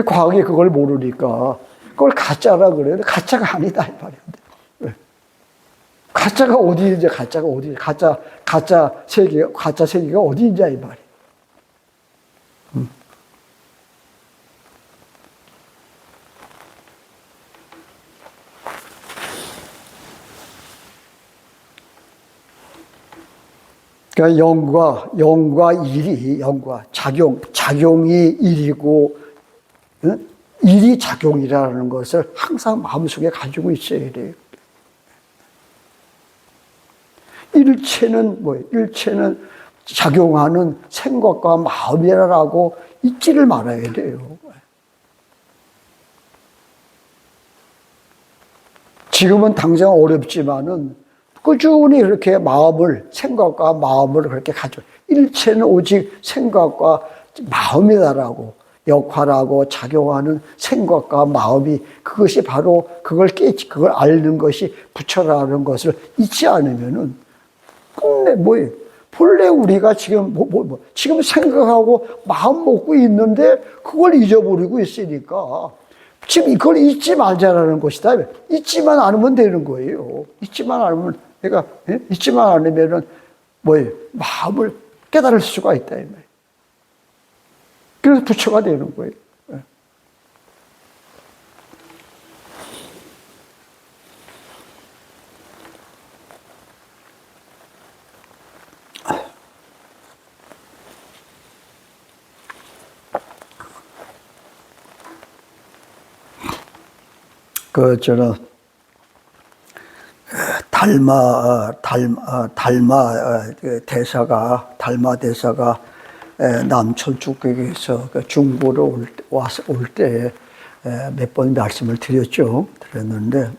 과학이 그걸 모르니까, 그걸 가짜라 그래요. 가짜가 아니다, 이 말이에요. 가짜가 어디 있는지, 가짜가 어디 있는지, 가짜 세계가 어디 있냐, 이 말이에요. 그러니까 영과 일이, 작용이 일이고, 일이 작용이라는 것을 항상 마음속에 가지고 있어야 돼요. 일체는 뭐예요? 일체는 작용하는 생각과 마음이라고 잊지를 말아야 돼요. 지금은 당장 어렵지만은 꾸준히 그렇게 생각과 마음을 그렇게 가져. 일체는 오직 생각과 마음이다라고, 역할하고 작용하는 생각과 마음이, 그것이 바로 그걸 앓는 것이 부처라는 것을 잊지 않으면은, 본래 우리가 지금, 지금 생각하고 마음 먹고 있는데 그걸 잊어버리고 있으니까, 지금 이걸 잊지 말자라는 것이다. 잊지만 않으면 되는 거예요. 잊지만 않으면은 마음을 깨달을 수가 있다. 그래서 부처가 되는 거예요. 달마 대사가 남천축국에서 중국으로 올 때 몇 번 말씀을 드렸는데,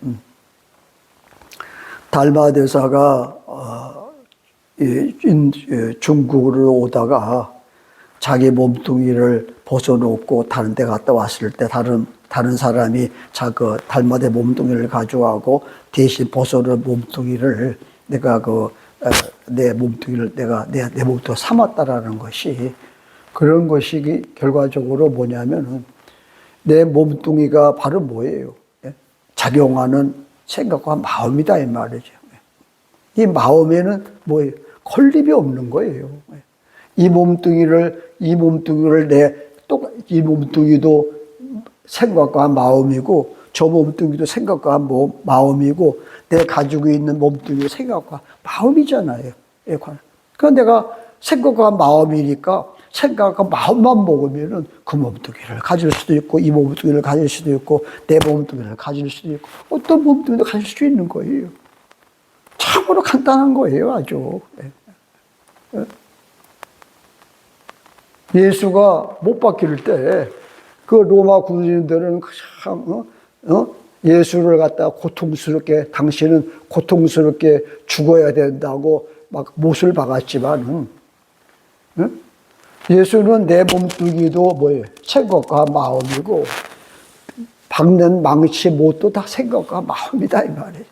달마 대사가 중국으로 오다가 자기 몸뚱이를 벗어놓고 다른 데 갔다 왔을 때 다른 사람이 달마대 몸뚱이를 가져가고 대신 벗어놓은 몸뚱이를 내 몸뚱이가 삼았다라는 것이, 그런 것이 결과적으로 뭐냐면은 내 몸뚱이가 바로 뭐예요? 작용하는 생각과 마음이다, 이 말이죠. 이 마음에는 건립이 없는 거예요. 이 몸뚱이도 생각과 마음이고, 저 몸뚱이도 생각과 마음이고, 내 가지고 있는 몸뚱이도 생각과 마음이잖아요. 그러니까 내가 생각과 마음이니까 생각과 마음만 먹으면은 그 몸뚱이를 가질 수도 있고, 이 몸뚱이를 가질 수도 있고, 내 몸뚱이를 가질 수도 있고, 어떤 몸뚱이도 가질 수 있는 거예요. 참으로 간단한 거예요, 아주. 예수가 못 박힐 때, 그 로마 군인들은 참, 예수를 갖다가 당신은 고통스럽게 죽어야 된다고 막 못을 박았지만, 예수는 내 몸뚱이도 생각과 마음이고, 박는 망치 못도 다 생각과 마음이다, 이 말이에요.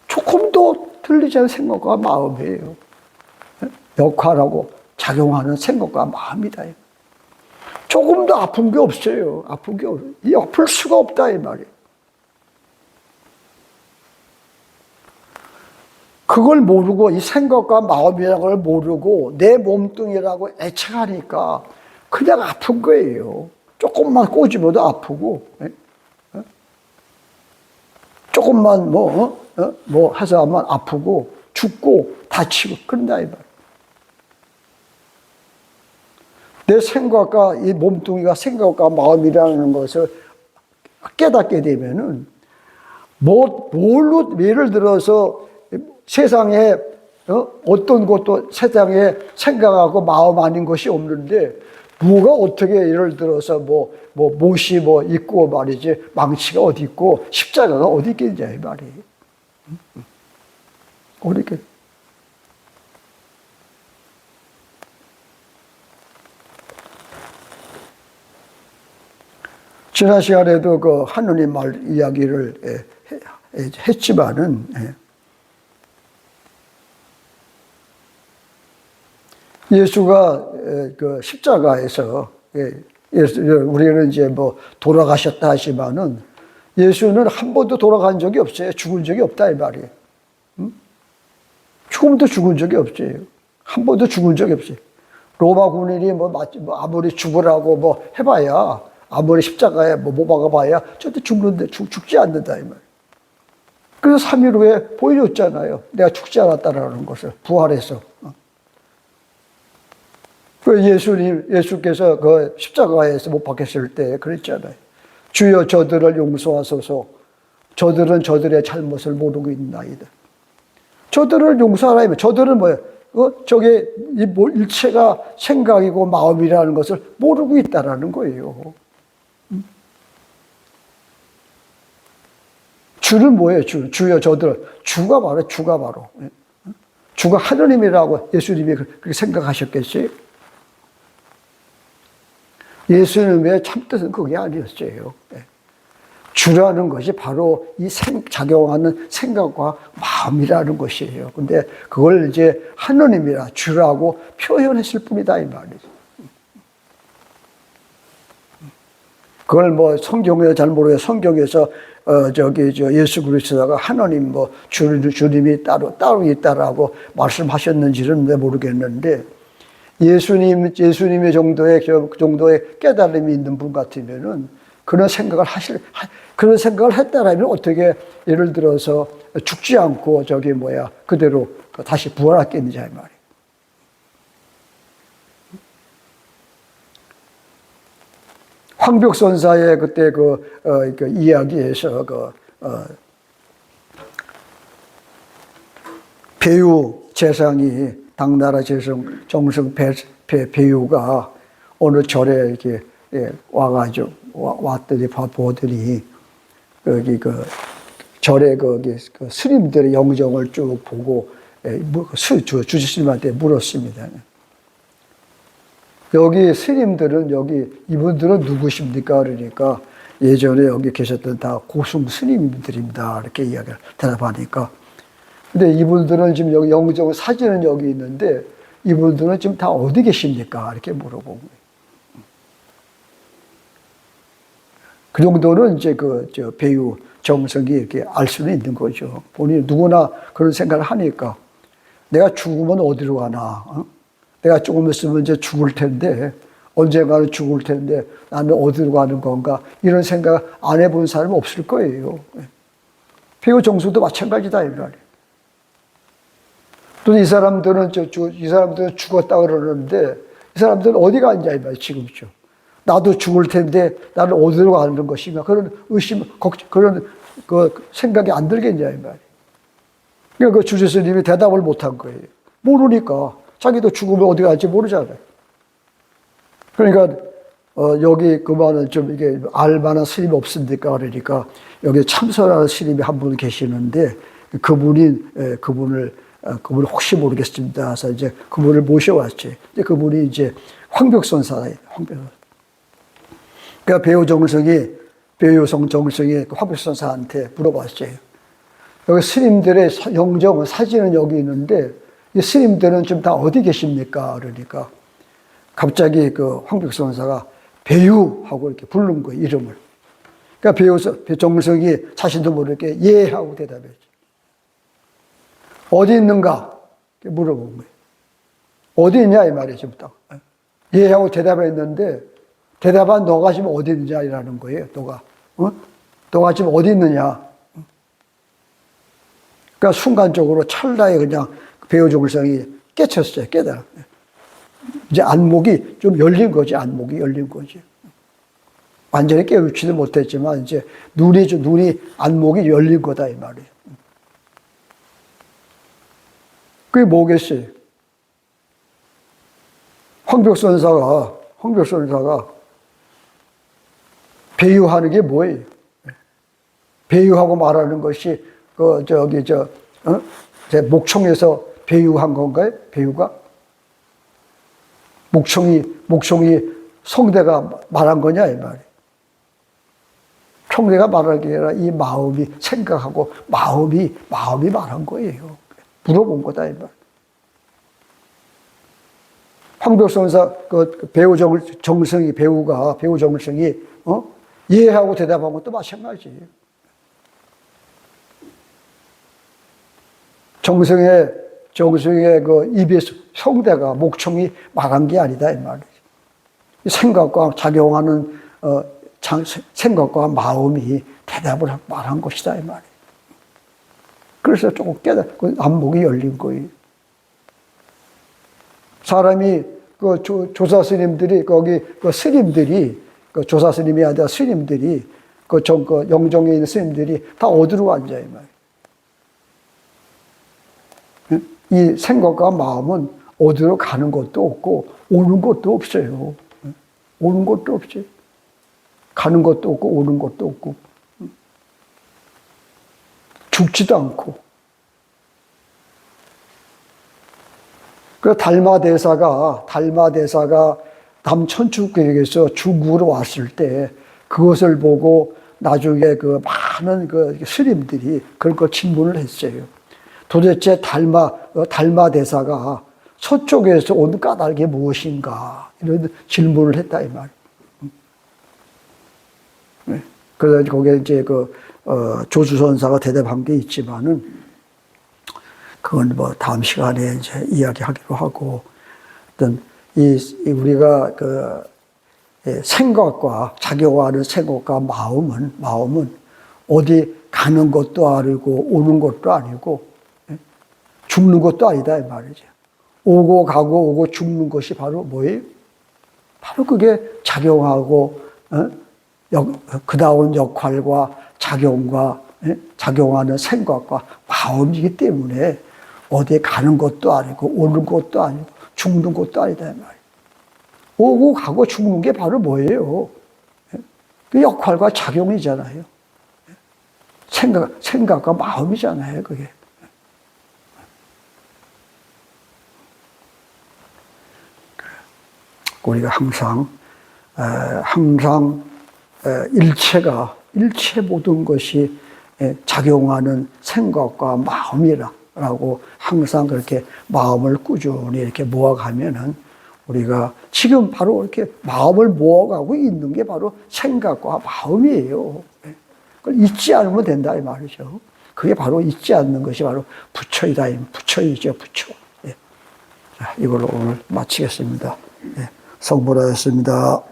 조금도 틀리지 않은 생각과 마음이에요. 역할하고 작용하는 생각과 마음이다. 조금도 아픈 게 없어요. 아플 수가 없다, 이 말이에요. 그걸 모르고, 이 생각과 마음이라는 걸 모르고 내 몸뚱이라고 애착하니까 그냥 아픈 거예요. 조금만 꼬집어도 아프고, 조금만 해서 하면 아프고, 죽고, 다치고, 그런다, 이 말이에요. 내 생각과 이 몸뚱이가 생각과 마음이라는 것을 깨닫게 되면은 뭘로, 예를 들어서 세상에, 어떤 것도 세상에 생각하고 마음 아닌 것이 없는데, 뭐가 어떻게 예를 들어서 못이 있고 말이지, 망치가 어디 있고, 십자가가 어디 있겠냐, 이 말이. 어디 있겠 지난 시간에도 그 하느님 말 이야기를 했지만은, 예수가 그 십자가에서, 우리는 이제 돌아가셨다 하지만은, 예수는 한 번도 돌아간 적이 없어요. 죽은 적이 없다, 이 말이에요. 조금도 죽은 적이 없어요. 한 번도 죽은 적이 없어요. 로마 군인이 아무리 죽으라고 해봐야, 아무리 십자가에 못 박아봐야 절대 죽지 않는다, 이 말이에요. 그래서 3일 후에 보여줬잖아요. 내가 죽지 않았다라는 것을, 부활해서. 예수께서 그 십자가에서 못 박혔을 때 그랬잖아요. 주여 저들을 용서하소서. 저들은 저들의 잘못을 모르고 있나이다. 저들을 용서하라면, 저들은 뭐예요? 저게 일체가 생각이고 마음이라는 것을 모르고 있다라는 거예요. 주는 뭐예요? 주여 저들. 주가 바로. 주가 하느님이라고 예수님이 그렇게 생각하셨겠어요? 예수님의 참뜻은 그게 아니었어요. 주라는 것이 바로 이 작용하는 생각과 마음이라는 것이에요. 근데 그걸 이제 하느님이라 주라고 표현했을 뿐이다, 이 말이죠. 그걸 성경에 잘 모르겠어요. 성경에서 예수 그리스도가 하나님 주님이 따로 있다라고 말씀하셨는지는 모르겠는데, 예수님의 그 정도의 깨달음이 있는 분 같으면은 그런 생각을 했다라면 어떻게 예를 들어서 죽지 않고 그대로 다시 부활했겠는지, 이 말이에요. 황벽선사의 그때 그 이야기에서 배우 재상이 당나라 정성 배우가 어느 절에 이렇게 와가지고 왔더니 보더니 여기 절에 스님들의 영정을 쭉 보고 주지스님한테 물었습니다. 여기 스님들은 이분들은 누구십니까? 그러니까 예전에 여기 계셨던 다 고승 스님들입니다. 이렇게 이야기를 대답하니까. 근데 이분들은 지금 여기 영정 사진은 여기 있는데 이분들은 지금 다 어디 계십니까? 이렇게 물어본 거예요. 그 정도는 이제 배우 정성이 이렇게 알 수는 있는 거죠. 본인이 누구나 그런 생각을 하니까 내가 죽으면 어디로 가나? 내가 조금 있으면 이제 죽을 텐데, 언젠가는 죽을 텐데, 나는 어디로 가는 건가? 이런 생각 안 해본 사람은 없을 거예요. 배우 정수도 마찬가지다, 이 말이에요. 또 이 사람들은 죽었다 그러는데, 이 사람들은 어디 갔냐, 이 말이에요, 지금죠. 나도 죽을 텐데, 나는 어디로 가는 것인가? 그런 의심, 그런 생각이 안 들겠냐, 이 말이에요. 그러니까 주제 스님이 대답을 못 한 거예요. 모르니까. 자기도 죽으면 어디 갈지 모르잖아요. 그러니까, 여기 그만은 좀 이게 알만한 스님이 없습니까? 그러니까, 여기 참선하는 스님이 한 분 계시는데, 그분을 혹시 모르겠습니다. 그래서 이제 그분을 모셔왔지. 이제 그분이 이제 황벽선사예요. 그러니까 배우 정성이 황벽선사한테 물어봤어요. 여기 스님들의 영정, 사진은 여기 있는데, 이 스님들은 지금 다 어디 계십니까? 그러니까 갑자기 황벽선사가 배우하고 이렇게 부른 거예요, 이름을. 그러니까 정성이 자신도 모르게 예 하고 대답했죠. 어디 있는가? 물어본 거예요. 어디 있냐? 이 말이죠. 예 하고 대답했는데, 대답한 너가 지금 어디 있느냐라는 거예요, 너가 지금 어디 있느냐? 그러니까 순간적으로 찰나에 그냥 배우 정성이 깨쳤어요, 깨달아. 이제 안목이 좀 열린 거지, 안목이 열린 거지. 완전히 깨우치도 못했지만 이제 눈이 안목이 열린 거다 이 말이에요. 그게 뭐겠어요? 황벽선사가 배유하는 게 뭐예요? 배유하고 말하는 것이 목청에서 배유한 건가요? 배유가? 목청이 성대가 말한 거냐 이 말이에요. 성대가 말한 게 아니라 이 마음이 생각하고 마음이 말한 거예요. 물어본 거다 이 말. 황벽선사 배우 정성이 이해하고 대답한 것도 마찬가지예요. 정성의 그 입의 성대가 목청이 말한 게 아니다 이 말이죠. 생각과 작용하는 생각과 마음이 대답을 말한 것이다 이 말이에요. 그래서 조금 안목이 열린 거예요. 사람이 조사 스님들이 조사 스님이 아니라 스님들이 영정에 있는 스님들이 다 어디로 앉아 이 말이에요. 이 생각과 마음은 어디로 가는 것도 없고 오는 것도 없어요. 오는 것도 없지. 가는 것도 없고 오는 것도 없고 죽지도 않고. 그 달마대사가 남천축교에서 중국으로 왔을 때 그것을 보고 나중에 그 많은 스님들이 그걸 질문을 했어요. 도대체 달마대사가 서쪽에서 온 까닭이 무엇인가? 이런 질문을 했다, 이 말. 그래서 거기에 이제 조수선사가 대답한 게 있지만은, 그건 뭐 다음 시간에 이제 이야기하기로 하고, 어떤 우리가 생각과 작용하는 생각과 마음은 어디 가는 것도 아니고 오는 것도 아니고 죽는 것도 아니다 이 말이죠. 오고 가고 오고 죽는 것이 바로 뭐예요? 바로 그게 작용하고 그다운 역할과 작용과 작용하는 생각과 마음이기 때문에 어디에 가는 것도 아니고 오는 것도 아니고 죽는 것도 아니다 이 말이에요. 오고 가고 죽는 게 바로 뭐예요? 그 역할과 작용이잖아요. 생각과 마음이잖아요, 그게. 우리가 항상 일체 모든 것이 작용하는 생각과 마음이라고 항상 그렇게 마음을 꾸준히 이렇게 모아가면은 우리가 지금 바로 이렇게 마음을 모아가고 있는 게 바로 생각과 마음이에요. 그걸 잊지 않으면 된다 이 말이죠. 그게 바로 잊지 않는 것이 바로 부처이다. 부처이죠, 부처. 자, 이걸로 오늘 마치겠습니다. 성불하였습니다.